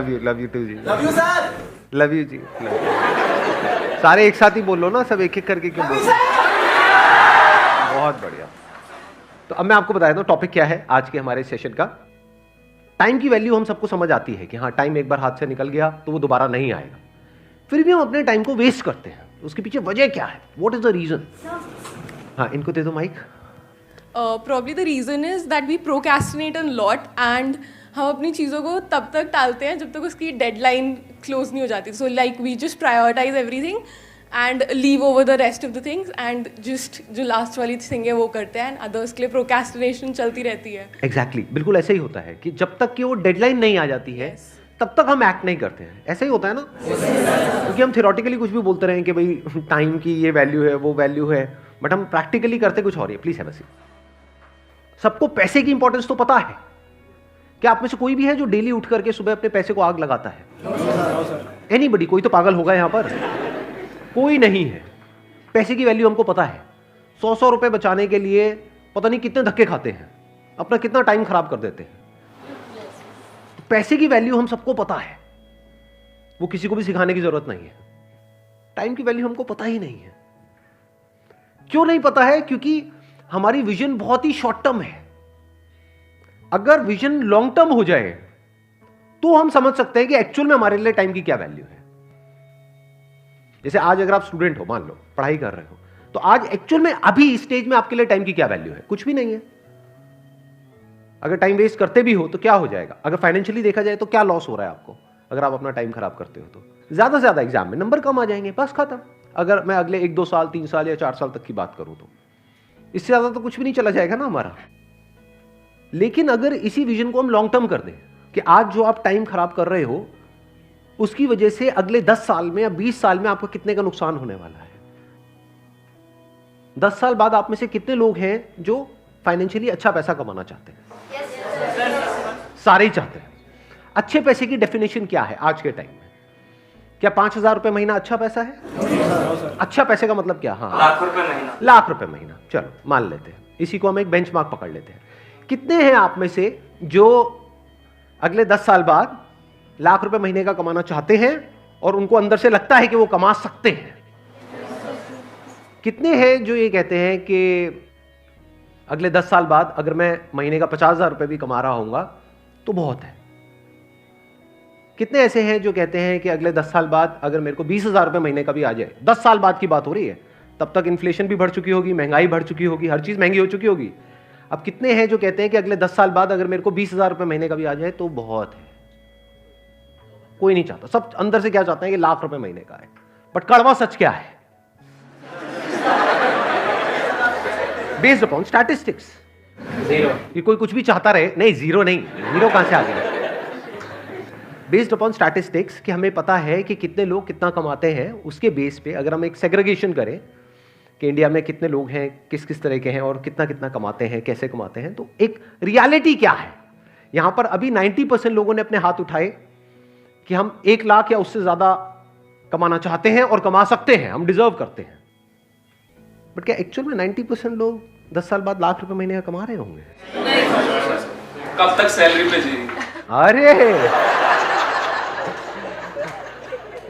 Love you too ji, love you sir, love you ji, love you। सारे एक साथ ही बोलो ना, सब एक एक करके क्यों बोलो? बहुत बढ़िया। तो अब मैं आपको बता देता हूँ टॉपिक क्या है आज के हमारे सेशन का। टाइम की वैल्यू हम सबको समझ आती है कि हाँ, टाइम एक बार हाथ से निकल गया तो वो दोबारा नहीं आएगा, फिर भी हम अपने टाइम को वेस्ट करते हैं। उसके पीछे वजह क्या है? What is the reason? हाँ, इनको दे दो mic. Probably the reason is that we procrastinate a lot and हम अपनी चीज़ों को तब तक टालते हैं जब तक उसकी डेडलाइन क्लोज नहीं हो जाती। So like we just prioritise everything and leave over the rest of the things and just जो लास्ट वाली थिंग है वो करते हैं, एंड अदर्स के लिए प्रोक्रेस्टिनेशन चलती रहती है। एग्जैक्टली, बिल्कुल ऐसे ही होता है कि जब तक कि वो डेडलाइन नहीं आ जाती है तब तक हम एक्ट नहीं करते हैं। ऐसा ही होता है ना, क्योंकि हम थियोरेटिकली कुछ भी बोलते रहे कि भाई टाइम की ये वैल्यू है, वो वैल्यू है, बट हम प्रैक्टिकली करते कुछ और ही है। प्लीज है वैसे सबको पैसे की इंपॉर्टेंस तो पता है। क्या आप में से कोई भी है जो डेली उठ करके सुबह अपने पैसे को आग लगाता है? एनीबडी? कोई तो पागल होगा यहाँ पर, कोई नहीं है। पैसे की वैल्यू हमको पता है। 100 रुपए बचाने के लिए पता नहीं कितने धक्के खाते हैं, अपना कितना टाइम खराब कर देते हैं। पैसे की वैल्यू हम सबको पता है, वो किसी को भी सिखाने की जरूरत नहीं है। टाइम की वैल्यू हमको पता ही नहीं है। क्यों नहीं पता है? क्योंकि हमारी विजन बहुत ही शॉर्ट टर्म है। अगर विजन लॉन्ग टर्म हो जाए तो हम समझ सकते हैं कि एक्चुअल में हमारे लिए टाइम की क्या वैल्यू है। जैसे आज अगर आप स्टूडेंट हो, मान लो पढ़ाई कर रहे हो, तो आज एक्चुअल में अभी स्टेज में आपके लिए टाइम की क्या वैल्यू है? कुछ भी नहीं है। अगर टाइम वेस्ट करते भी हो तो क्या हो जाएगा? अगर फाइनेंशियली देखा जाए तो क्या लॉस हो रहा है आपको अगर आप अपना टाइम खराब करते हो? तो ज्यादा से ज्यादा एग्जाम में नंबर कम आ जाएंगे, बस खत्म। अगर मैं अगले 1-2 साल, 3 साल या 4 साल तक की बात करूं तो इससे ज्यादा तो कुछ भी नहीं चला जाएगा ना हमारा। लेकिन अगर इसी विजन को हम लॉन्ग टर्म कर दें कि आज जो आप टाइम खराब कर रहे हो उसकी वजह से अगले 10 साल में या 20 साल में आपको कितने का नुकसान होने वाला है। 10 साल बाद आप में से कितने लोग हैं जो फाइनेंशियली अच्छा पैसा कमाना चाहते हैं? सारे ही चाहते हैं। अच्छे पैसे की डेफिनेशन क्या है आज के टाइम में? क्या 5,000 रुपए महीना अच्छा पैसा है? अच्छा पैसे का मतलब क्या? हाँ, लाख रुपए महीना। लाख रुपए महीना, चलो मान लेते हैं। इसी को हम एक बेंचमार्क पकड़ लेते हैं। कितने हैं आप में से जो अगले 10 साल बाद लाख रुपए महीने का कमाना चाहते हैं और उनको अंदर से लगता है कि वो कमा सकते हैं? कितने हैं जो ये कहते हैं कि अगले 10 साल बाद अगर मैं महीने का 50,000 रुपए भी कमा रहा हूंगा तो बहुत है? कितने ऐसे हैं जो कहते हैं कि अगले 10 साल बाद अगर मेरे को 20,000 रुपए महीने का भी आ जाए? 10 साल बाद की बात हो रही है, तब तक इन्फ्लेशन भी बढ़ चुकी होगी, महंगाई बढ़ चुकी होगी, हर चीज महंगी हो चुकी होगी। अब कितने हैं जो कहते हैं कि अगले 10 साल बाद अगर मेरे को 20,000 रुपए महीने का भी आ जाए तो बहुत है? कोई नहीं चाहता। सब अंदर से क्या चाहते हैं कि लाख रुपए महीने का है। बट कड़वा सच क्या है? Based upon statistics, zero. ये कोई कुछ भी चाहता रहे, नहीं जीरो नहीं, जीरो कहां से आ गया? बेस्ड अपॉन स्टैटिस्टिक्स कि हमें पता है कि कितने लोग कितना कमाते हैं, उसके बेस पे अगर हम एक सेग्रीगेशन करें कि इंडिया में कितने लोग हैं, किस किस तरह के हैं और कितना कितना कमाते हैं, कैसे कमाते हैं, तो एक रियलिटी क्या है? यहां पर अभी 90% लोगों ने अपने हाथ उठाए कि हम 1 लाख या उससे ज्यादा कमाना चाहते हैं और कमा सकते हैं, हम डिजर्व करते हैं। बट क्या एक्चुअल में 90% लोग 10 साल बाद लाख रुपए महीने का कमा रहे होंगे? कब तक सैलरी पे जी? अरे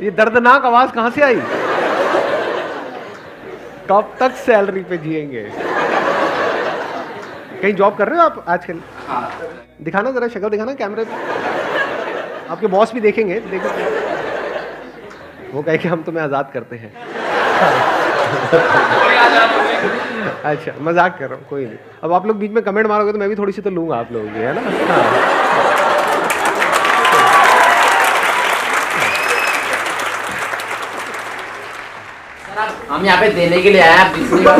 ये दर्दनाक आवाज कहां से आई? कब तक सैलरी पे जिएंगे? कहीं जॉब कर रहे हो आप आजकल? हाँ। दिखाना जरा, शक्ल दिखाना कैमरे पे। आपके बॉस भी देखेंगे, देखो वो कहे कि हम तुम्हें आजाद करते हैं। अच्छा, मजाक कर रहा हूँ, कोई नहीं। अब आप लोग बीच में कमेंट मारोगे तो मैं भी थोड़ी सी तो लूंगा आप लोगों की, है ना? हाँ। हम यहाँ पे देने के लिए आए हैं, दूसरी बात।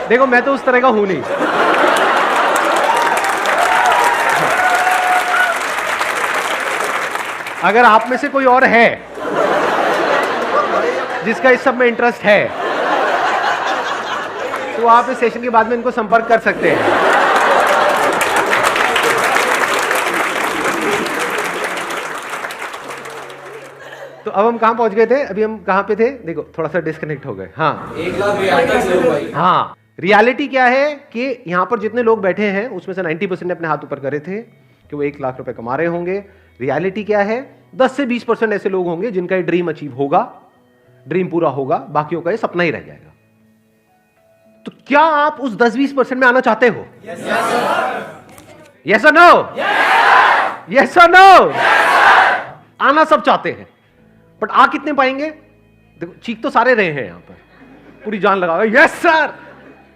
देखो मैं तो उस तरह का हूं नहीं। अगर आप में से कोई और है जिसका इस सब में इंटरेस्ट है तो आप इस सेशन के बाद में इनको संपर्क कर सकते हैं। तो अब हम कहां पहुंच गए थे? अभी हम कहां पे थे? देखो थोड़ा सा डिस्कनेक्ट हो गए। हाँ, 1 लाख भाई। हाँ, रियलिटी क्या है कि यहां पर जितने लोग बैठे हैं उसमें से 90% ने अपने हाथ ऊपर करे थे कि वो 1 लाख रुपए कमा रहे होंगे। रियलिटी क्या है, 10 से 20% ऐसे लोग होंगे जिनका ये ड्रीम अचीव होगा, ड्रीम पूरा होगा, बाकियों का ये सपना ही रह जाएगा। तो क्या आप उस 10-20% में आना चाहते हो? यस और नो? यस और नो? आना सब चाहते हैं, बट आ कितने पाएंगे? देखो, चीख तो सारे रहे हैं यहां पर, पूरी जान लगा यस सर,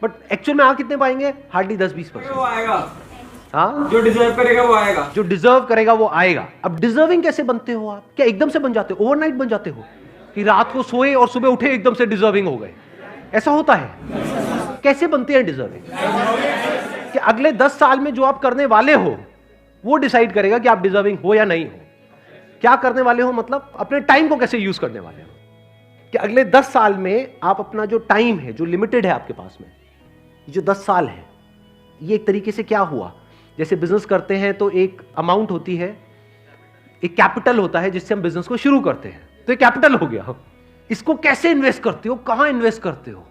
बट एक्चुअल में आ कितने पाएंगे? हार्डली 10-20%। वो आएगा, हाँ, जो डिजर्व करेगा वो आएगा। जो डिजर्व करेगा वो आएगा। अब डिजर्विंग कैसे बनते हो आप? क्या एकदम से बन जाते हो, ओवरनाइट बन जाते हो कि रात को सोए और सुबह उठे एकदम से डिजर्विंग हो गए? ऐसा होता है? कैसे बनते हैं डिजर्विंग? कि अगले 10 साल में जो आप करने वाले हो वो डिसाइड करेगा कि आप डिजर्विंग हो या नहीं हो। क्या करने वाले हो मतलब अपने टाइम को कैसे यूज करने वाले हो, कि अगले 10 साल में आप अपना जो टाइम है, जो लिमिटेड है आपके पास में, जो 10 साल है, ये एक तरीके से क्या हुआ, जैसे बिजनेस करते हैं तो एक अमाउंट होती है, एक कैपिटल होता है जिससे हम बिजनेस को शुरू करते हैं, तो एक कैपिटल हो गया। इसको कैसे इन्वेस्ट करते हो, कहां इन्वेस्ट करते हो?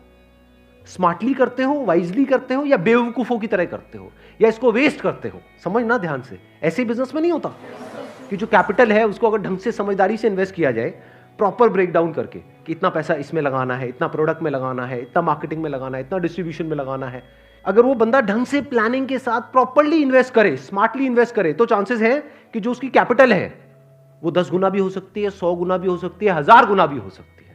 स्मार्टली करते हो, वाइजली करते हो, या बेवकूफों की तरह करते हो, या इसको वेस्ट करते हो? समझना ध्यान से, ऐसे बिजनेस में नहीं होता कि जो कैपिटल है उसको अगर ढंग से समझदारी से इन्वेस्ट किया जाए, प्रॉपर ब्रेकडाउन करके कि इतना पैसा इसमें लगाना है, इतना प्रोडक्ट में लगाना है, इतना मार्केटिंग में लगाना है, इतना डिस्ट्रीब्यूशन में लगाना है, अगर वो बंदा ढंग से प्लानिंग के साथ प्रॉपरली इन्वेस्ट करे, स्मार्टली इन्वेस्ट करे, तो चांसेस है कि जो उसकी कैपिटल है वो 10 गुना भी हो सकती है, 100 गुना भी हो सकती है, 1000 गुना भी हो सकती है।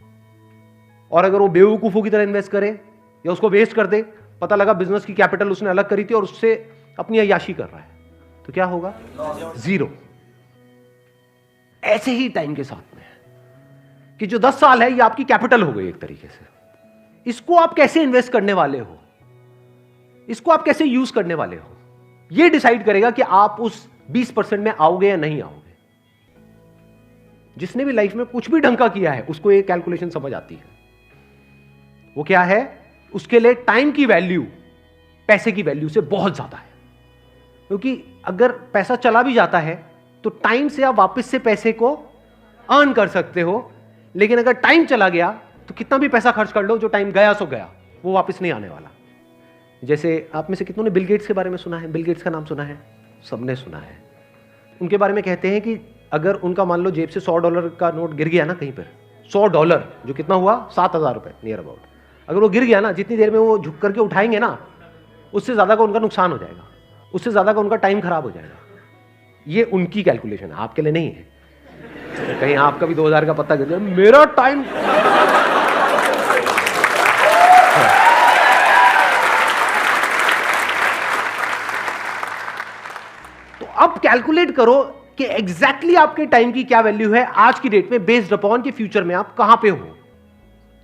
और अगर वो बेवकूफों की तरह इन्वेस्ट करे या उसको वेस्ट कर दे, पता लगा बिजनेस की कैपिटल उसने अलग करी थी और उससे अपनी अय्याशी कर रहा है, तो क्या होगा? जीरो। ऐसे ही टाइम के साथ में कि जो 10 साल है ये आपकी कैपिटल हो गई एक तरीके से। इसको आप कैसे इन्वेस्ट करने वाले हो, इसको आप कैसे यूज करने वाले हो, ये डिसाइड करेगा कि आप उस 20% में आओगे या नहीं आओगे। जिसने भी लाइफ में कुछ भी ढंग का किया है उसको ये कैलकुलेशन समझ आती है। वो क्या है? उसके लिए टाइम की वैल्यू पैसे की वैल्यू से बहुत ज्यादा है, क्योंकि अगर पैसा चला भी जाता है तो टाइम से आप वापस से पैसे को अर्न कर सकते हो, लेकिन अगर टाइम चला गया तो कितना भी पैसा खर्च कर लो, जो टाइम गया सो गया, वो वापस नहीं आने वाला। जैसे आप में से कितनों ने बिल गेट्स के बारे में सुना है? बिल गेट्स का नाम सुना है? सबने सुना है। उनके बारे में कहते हैं कि अगर उनका मान लो जेब से $100 का नोट गिर गया ना कहीं पर, $100 जो कितना हुआ? 7,000 रुपए नियर अबाउट, अगर वो गिर गया ना, जितनी देर में वो झुक करके उठाएंगे ना, उससे ज्यादा का उनका नुकसान हो जाएगा, उससे ज्यादा का उनका टाइम खराब हो जाएगा। ये उनकी कैलकुलेशन है, आपके लिए नहीं है। तो कहीं आपका भी 2000 का पत्ता गिर जाए, मेरा टाइम तो अब कैलकुलेट करो कि एग्जैक्टली आपके टाइम की क्या वैल्यू है आज की डेट में, बेस्ड अपॉन कि फ्यूचर में आप कहां पे हो।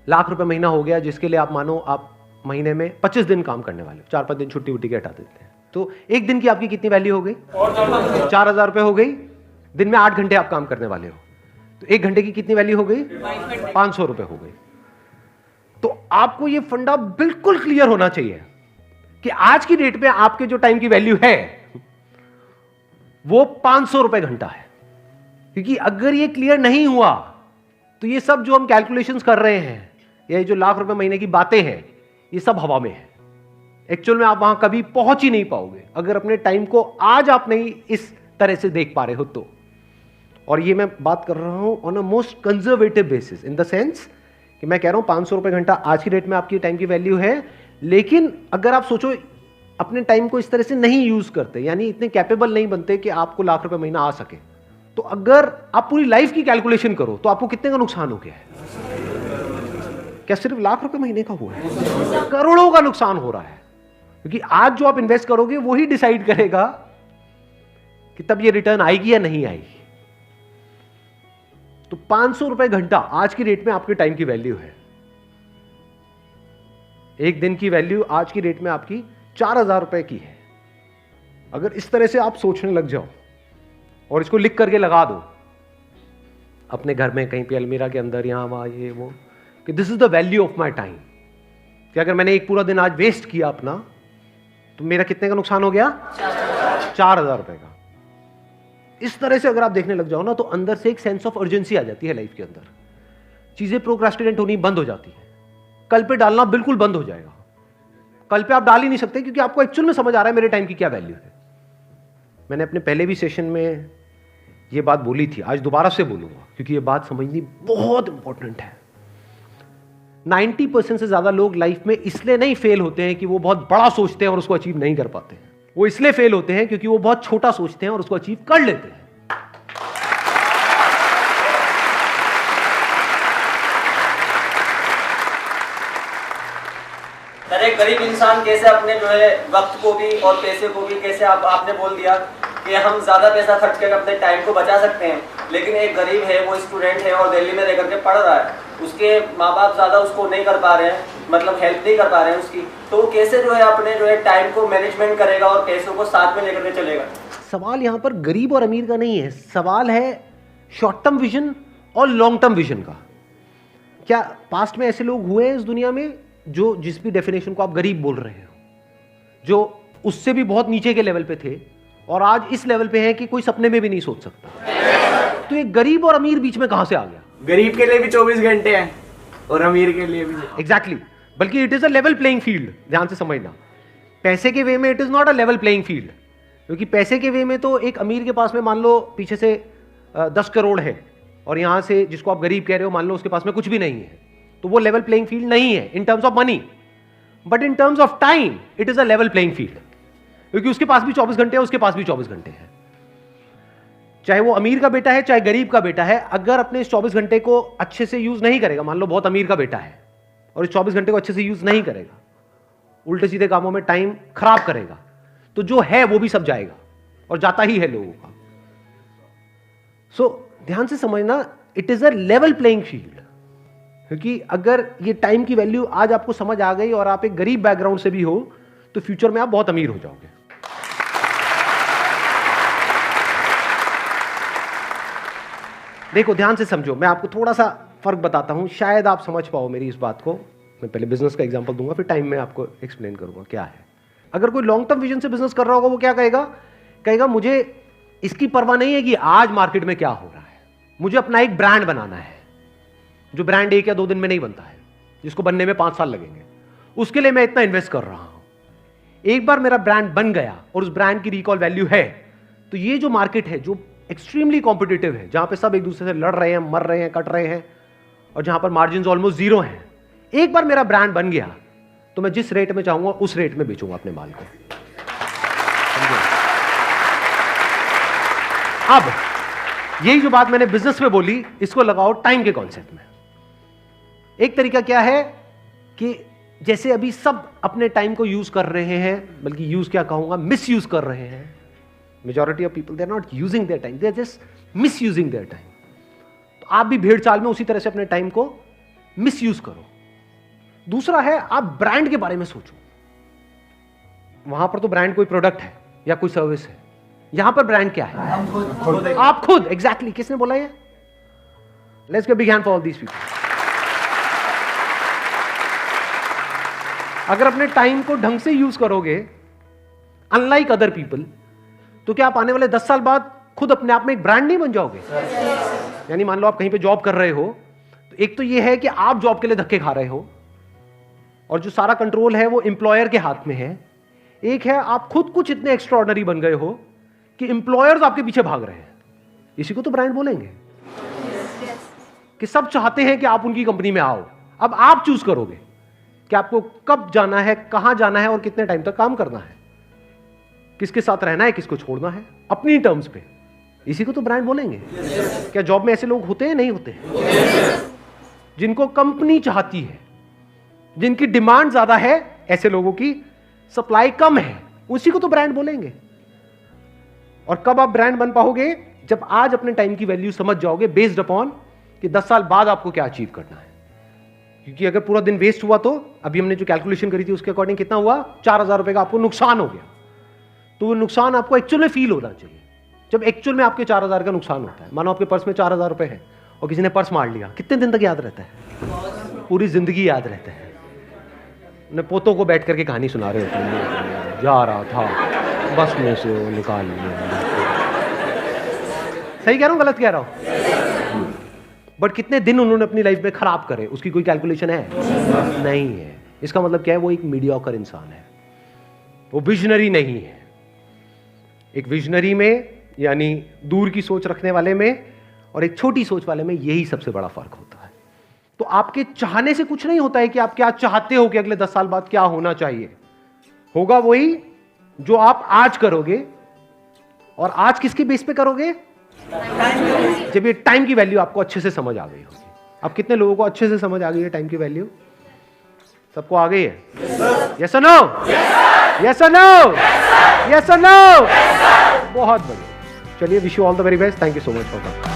लाख रुपए महीना हो गया, जिसके लिए आप मानो आप महीने में 25 दिन काम करने वाले हो, 4-5 दिन छुट्टी उट्टी के हटा देते हैं, तो एक दिन की आपकी कितनी वैल्यू हो गई? 4000 रुपए हो गई। दिन में 8 घंटे आप काम करने वाले हो, तो 1 घंटे की कितनी वैल्यू हो गई? 500 रुपए हो गई। तो आपको ये फंडा बिल्कुल क्लियर होना चाहिए कि आज की डेट में आपके जो टाइम की वैल्यू है वो 500 रुपए घंटा है। क्योंकि अगर ये क्लियर नहीं हुआ तो ये सब जो हम कैलकुलेशंस कर रहे हैं, ये जो लाख रुपए महीने की बातें हैं, ये सब हवा में है। एक्चुअल में आप वहां कभी पहुंच ही नहीं पाओगे अगर अपने टाइम को आज आप नहीं इस तरह से देख पा रहे हो तो। और ये मैं बात कर रहा हूं on a most conservative basis, in the sense कि मैं कह रहा हूं 500 रुपए घंटा आज की डेट में आपकी टाइम की वैल्यू है, लेकिन अगर आप सोचो अपने टाइम को इस तरह से नहीं यूज करते, यानी इतने कैपेबल नहीं बनते कि आपको लाख रुपए महीना आ सके, तो अगर आप पूरी लाइफ की कैलकुलेशन करो तो आपको कितने का नुकसान हो गया है? क्या सिर्फ लाख रुपए महीने का हुआ है? करोड़ों का नुकसान हो रहा है, क्योंकि आज जो आप इन्वेस्ट करोगे वही डिसाइड करेगा कि तब ये रिटर्न आएगी या नहीं आएगी। तो 500 रुपए घंटा आज की डेट में आपके टाइम की वैल्यू है। एक दिन की वैल्यू आज की डेट में आपकी 4000 रुपए की है। अगर इस तरह से आप सोचने लग जाओ और इसको लिख करके लगा दो अपने घर में कहीं पे अलमीरा के अंदर, यहां वहां, ये वो, कि this is the value of my time, कि अगर मैंने एक पूरा दिन आज वेस्ट किया अपना तो मेरा कितने का नुकसान हो गया? 4000 रुपए का। इस तरह से अगर आप देखने लग जाओ ना तो अंदर से एक सेंस ऑफ अर्जेंसी आ जाती है लाइफ के अंदर। चीजें प्रोक्रास्टिनेट होनी बंद हो जाती है, कल पे डालना बिल्कुल बंद हो जाएगा। कल पे आप डाल ही नहीं सकते क्योंकि आपको एक्चुअल में समझ आ रहा है मेरे टाइम की क्या वैल्यू है। मैंने अपने पहले भी सेशन में ये बात बोली थी, आज दोबारा से बोलूंगा क्योंकि ये बात समझनी बहुत इंपॉर्टेंट है। 90% से ज्यादा लोग लाइफ में इसलिए नहीं फेल होते हैं कि वो बहुत बड़ा सोचते हैं और उसको अचीव नहीं कर पाते हैं। वो इसलिए फेल होते हैं क्योंकि वो बहुत छोटा सोचते हैं और उसको अचीव कर लेते हैं। सर, एक गरीब इंसान कैसे अपने जो है वक्त को भी और पैसे को भी कैसे आपने बोल दिया कि हम ज़्यादा पैसा खर्च करके अपने टाइम को बचा सकते हैं, लेकिन एक गरीब है, वो स्टूडेंट है और दिल्ली में रह करके पढ़ रहा है, उसके माँ बाप ज़्यादा उसको नहीं कर पा रहे हैं, मतलब हेल्प नहीं कर पा रहे हैं उसकी, तो वो कैसे जो है अपने जो है टाइम को मैनेजमेंट करेगा और पैसों को साथ में लेकर के चलेगा? सवाल यहाँ पर गरीब और अमीर का नहीं है, सवाल है शॉर्ट टर्म विजन और लॉन्ग टर्म विजन का। क्या पास्ट में ऐसे लोग हुए हैं इस दुनिया में जो जिस भी डेफिनेशन को आप गरीब बोल रहे हो, जो उससे भी बहुत नीचे के लेवल पे थे और आज इस लेवल पे हैं कि कोई सपने में भी नहीं सोच सकता? तो ये गरीब और अमीर बीच में कहां से आ गया? गरीब के लिए भी 24 घंटे हैं और अमीर के लिए भी। एग्जैक्टली बल्कि it is a level playing field. ध्यान से समझना, पैसे के वे में it is not a level playing field, क्योंकि पैसे के वे में तो एक अमीर के पास में मान लो पीछे से 10 करोड़ है और यहां से जिसको आप गरीब कह रहे हो मान लो उसके पास में कुछ भी नहीं है, तो वो लेवल प्लेइंग फील्ड नहीं है in terms of money, but in terms of time it is a level playing field, क्योंकि उसके पास भी 24 घंटे है, उसके पास भी 24 घंटे हैं। चाहे वो अमीर का बेटा है चाहे गरीब का बेटा है, अगर अपने इस 24 घंटे को अच्छे से यूज नहीं करेगा, मान लो बहुत अमीर का बेटा है और इस 24 घंटे को अच्छे से यूज नहीं करेगा, उल्टे सीधे कामों में टाइम खराब करेगा, तो जो है वो भी सब जाएगा और जाता ही है लोगों का। सो ध्यान से समझना, it is a level playing field, क्योंकि अगर ये टाइम की वैल्यू आज आपको समझ आ गई और आप एक गरीब बैकग्राउंड से भी हो तो फ्यूचर में आप बहुत अमीर हो जाओगे। देखो ध्यान से समझो, मैं आपको थोड़ा सा फर्क बताता हूं, शायद आप समझ पाओ मेरी इस बात को। मैं पहले बिजनेस का एग्जांपल दूंगा, फिर टाइम में आपको एक्सप्लेन करूंगा क्या है। अगर कोई लॉन्ग टर्म विजन से बिजनेस कर रहा होगा वो क्या कहेगा? कहेगा मुझे इसकी परवाह नहीं है कि आज मार्केट में क्या हो रहा है, मुझे अपना एक ब्रांड बनाना है, जो ब्रांड 1 या 2 दिन में नहीं बनता है, जिसको बनने में 5 साल लगेंगे, उसके लिए मैं इतना इन्वेस्ट कर रहा हूं। एक बार मेरा ब्रांड बन गया और उस ब्रांड की रिकॉल वैल्यू है, तो ये जो मार्केट है जो एक्सट्रीमली कॉम्पिटिटिव है, जहां पे सब एक दूसरे से लड़ रहे हैं, मर रहे हैं, कट रहे हैं और जहां पर मार्जिन ऑलमोस्ट जीरो हैं, एक बार मेरा ब्रांड बन गया तो मैं जिस रेट में चाहूंगा उस रेट में बेचूंगा अपने माल को। अब यही जो बात मैंने बिजनेस में बोली, इसको लगाओ टाइम के कॉन्सेप्ट में। एक तरीका क्या है कि जैसे अभी सब अपने टाइम को यूज कर रहे हैं, बल्कि यूज क्या कहूंगा, मिस यूज कर रहे हैं। Majority of people they are not using their time, they are just misusing their time. तो आप भी भेड़ चाल में उसी तरह से अपने टाइम को मिस यूज करो। दूसरा है, आप ब्रांड के बारे में सोचो। वहां पर तो ब्रांड कोई प्रोडक्ट है या कोई सर्विस है, यहां पर ब्रांड क्या है? आप खुद। एग्जैक्टली किसने बोला ये? Let's give a big hand for all these people. अगर अपने टाइम को ढंग से यूज करोगे, अनलाइक अदर पीपल, तो क्या आप आने वाले 10 साल बाद खुद अपने आप में एक ब्रांड नहीं बन जाओगे? यानी मान लो आप कहीं पे जॉब कर रहे हो, तो एक तो ये है कि आप जॉब के लिए धक्के खा रहे हो और जो सारा कंट्रोल है वो एम्प्लॉयर के हाथ में है। एक है आप खुद कुछ इतने एक्स्ट्राऑर्डिनरी बन गए हो कि एम्प्लॉयर्स आपके पीछे भाग रहे हैं। इसी को तो ब्रांड बोलेंगे, कि सब चाहते हैं कि आप उनकी कंपनी में आओ। अब आप चूज करोगे कि आपको कब जाना है, कहां जाना है और कितने टाइम तक काम करना है, किसके साथ रहना है, किसको छोड़ना है, अपनी टर्म्स पे। इसी को तो ब्रांड बोलेंगे। क्या जॉब में ऐसे लोग होते हैं? नहीं होते हैं। जिनको कंपनी चाहती है, जिनकी डिमांड ज्यादा है, ऐसे लोगों की सप्लाई कम है, उसी को तो ब्रांड बोलेंगे। और कब आप ब्रांड बन पाओगे? जब आज अपने टाइम की वैल्यू समझ जाओगे बेस्ड अपॉन कि 10 साल बाद आपको क्या अचीव करना है। क्योंकि अगर पूरा दिन वेस्ट हुआ तो अभी हमने जो कैलकुलेशन करी थी उसके अकॉर्डिंग कितना हुआ? 4000 रुपए का आपको नुकसान हो गया। तो वो नुकसान आपको एक्चुअल में फील होना चाहिए। जब एक्चुअल में आपके 4000 का नुकसान होता है, मानो आपके पर्स में 4000 रुपए है और किसी ने पर्स मार लिया, कितने दिन तक याद रहता है? पूरी जिंदगी याद रहता है। अपने पोतों को बैठ करके कहानी सुना रहे होते हैं, जा रहा था बस में से वो निकाल लिया। सही कह रहा हूं, गलत कह रहा हूं? बट कितने दिन उन्होंने अपनी लाइफ में खराब करे, उसकी कोई कैलकुलेशन है? नहीं है। इसका मतलब क्या है? वो एक मीडियोकर इंसान है, वो विजनरी नहीं है। एक विजनरी में यानी दूर की सोच रखने वाले में और एक छोटी सोच वाले में यही सबसे बड़ा फर्क होता है। तो आपके चाहने से कुछ नहीं होता है कि आप क्या चाहते हो कि अगले 10 साल बाद क्या होना चाहिए। होगा वही जो आप आज करोगे। और आज किसके बेस पे करोगे? जब ये टाइम की वैल्यू आपको अच्छे से समझ आ गई होगी। अब कितने लोगों को अच्छे से समझ आ गई है टाइम की वैल्यू? सबको आ गई है? यस और नो? यस और नो? यस और नो? बहुत बढ़िया। चलिए, wish you all the very best. Thank you so much for that.